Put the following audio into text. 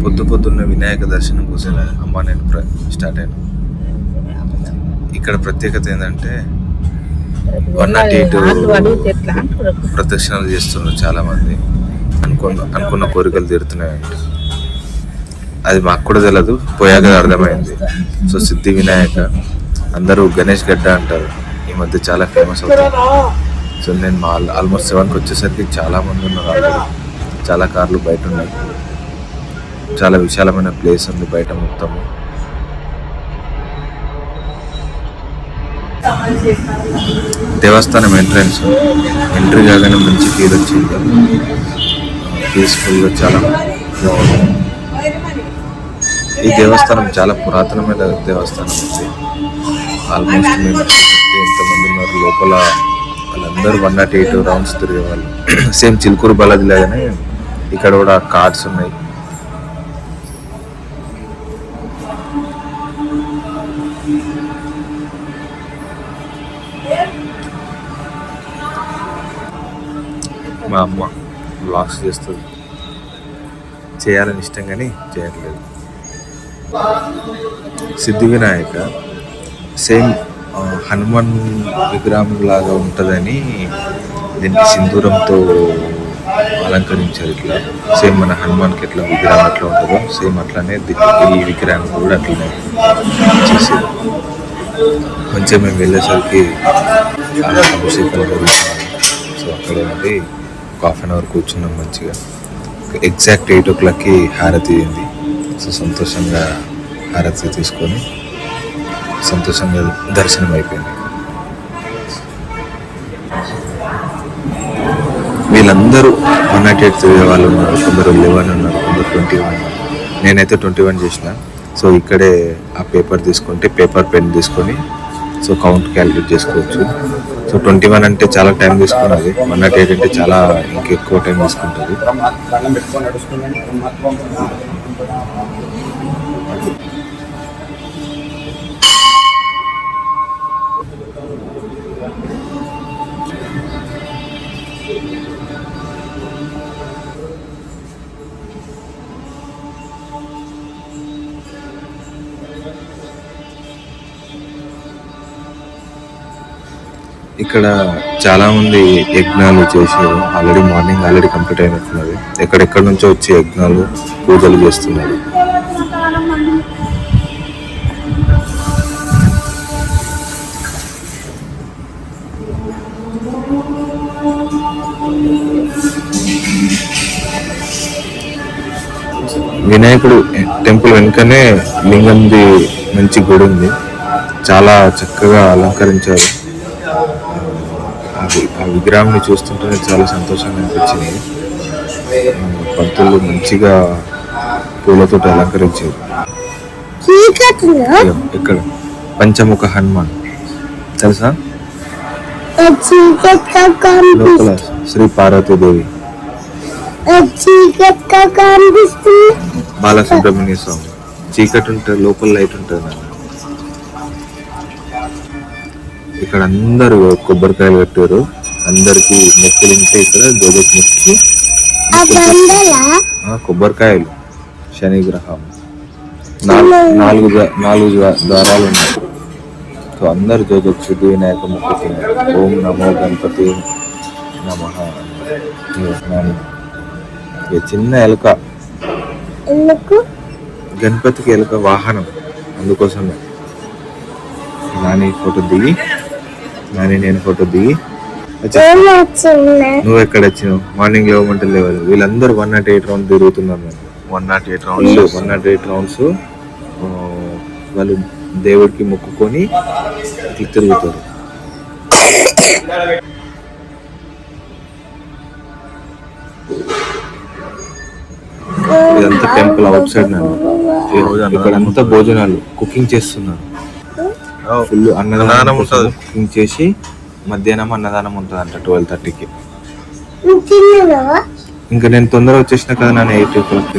పొద్దున్న వినాయక దర్శనం కోసం అమ్మ నేను స్టార్ట్ అయినా. ఇక్కడ ప్రత్యేకత ఏంటంటే 108 ప్రదక్షిణాలు చేస్తున్నారు చాలా మంది. అనుకున్న కోరికలు తీరుతున్నాయంట. అది మాకు కూడా తెలియదు, పోయాక అర్థమైంది. సో సిద్ధి వినాయక, అందరూ గణేష్ గడ్డ అంటారు, ఈ మధ్య చాలా ఫేమస్ అవుతుంది. సో నేను ఆల్మోస్ట్ 7కి వచ్చేసరికి చాలా మంది ఉన్నారు ఆల్రెడీ. చాలా కార్లు బయట ఉన్నాయి. చాలా విశాలమైన ప్లేస్ ఉంది బయట మొత్తము. దేవస్థానం ఎంట్రీ కాగానే మంచి ఫీల్ వచ్చింది. పీస్ఫుల్గా చాలా బాగుంది. ఈ దేవస్థానం చాలా పురాతనమైన దేవస్థానం ఉంది. ఆల్మోస్ట్ మేము ఎంతమంది ఉన్నారు లోపల, వాళ్ళందరూ 108 రౌండ్స్ తిరిగేవాళ్ళు. సేమ్ చిలుకూరు బాలాజీ లాగానే ఇక్కడ కూడా కార్డ్స్ ఉన్నాయి. మా అమ్మ వ్లాగ్స్ చేస్తుంది, చేయాలని ఇష్టం కానీ చేయట్లేదు. సిద్ధి వినాయక సేమ్ హనుమాన్ విగ్రహం లాగా ఉంటుందని దీనికి సింధూరంతో అలంకరించారు. ఇట్లా సేమ్ మన హనుమాన్కి ఎట్లా విగ్రహం ఎట్లా ఉంటుందో సేమ్ అట్లానే ఈ విగ్రహం కూడా అట్లనే చేసేది. కొంచెం మేము వెళ్ళేసరికి అభిషేకాలు జరుగుతుంది. సో అక్కడ ఉండి ఒక 1/2 అవర్ కూర్చున్నాం మంచిగా. ఎగ్జాక్ట్ 8 o'clockకి హారతి అయింది. సో సంతోషంగా హారతి తీసుకొని సంతోషంగా దర్శనం అయిపోయింది. వీళ్ళందరూ 108 తిరిగే వాళ్ళు ఉన్నారు. కొందరు 11 ఉన్నారు, కొందరు 21. నేనైతే 21 చేసిన. సో ఇక్కడే ఆ పేపర్ తీసుకుంటే పేపర్ పెన్ తీసుకొని సో కౌంట్ క్యాలిక్యులేట్ చేసుకోవచ్చు. సో 21 అంటే చాలా టైం తీసుకున్నది, 108 అంటే చాలా ఇంకెక్కువ టైం తీసుకుంటుంది. ఇక్కడ చాలా మంది యజ్ఞాలు చేశారు. మార్నింగ్ ఆల్రెడీ కంప్లీట్ అయినట్టున్నది. ఎక్కడెక్కడ నుంచో వచ్చి యజ్ఞాలు పూజలు చేస్తున్నారు. వినాయకుడు టెంపుల్ వెనుకనే లింగంది మంచి గుడి ఉంది. చాలా చక్కగా అలంకరించారు. ఆ విగ్రహాన్ని చూస్తుంటేనే చాలా సంతోషంగా అనిపించింది. పంతులు మంచిగా పూలతో అలంకరించారు. ఇక్కడ పంచముఖ హనుమాన్ తెలుసా? లోపల శ్రీ పార్వతీదేవి, బాలసుబ్రహ్మణ్య స్వామి. చీకటి ఉంటుంది, లోపల లైట్ ఉంటుంది. ఇక్కడ అందరూ కొబ్బరికాయలు పెట్టారు. అందరికి మొక్కులు ఉంటే ఇక్కడ గోదకు మొక్కి కొబ్బరికాయలు, శనిగ్రహం, 4 ద్వారాలు ఉన్నాయి. సో అందరు జోజకు సిద్ధి వినాయక మొక్కుతున్నారు. ఓం నమో గణపతి నమః. చిన్న ఎలుక, గణపతికి ఎలుక వాహనం, అందుకోసమే నాని ఫోటో దిగి, నేను ఫోటో దిగి. నువ్వు ఎక్కడ వచ్చినావు? మార్నింగ్ లేవమంటే లేవాలి. వీళ్ళందరూ 108 రౌండ్ తిరుగుతున్నారు. 108 రౌండ్స్ వాళ్ళు దేవుడికి మొక్కుకొని ఇట్లా తిరుగుతారు. ఇదంతా టెంపుల్ అవుట్ సైడ్. ఇక్కడ అంతా భోజనాలు కుకింగ్ చేస్తున్నారు. ఫుల్ అన్నదానం ఉంటుంది. కుకింగ్ చేసి మధ్యాహ్నం అన్నదానం ఉంటుంది అంట 12:30కి. ఇంకా నేను తొందరగా వచ్చేసిన కదా నాన్న 8 o'clock.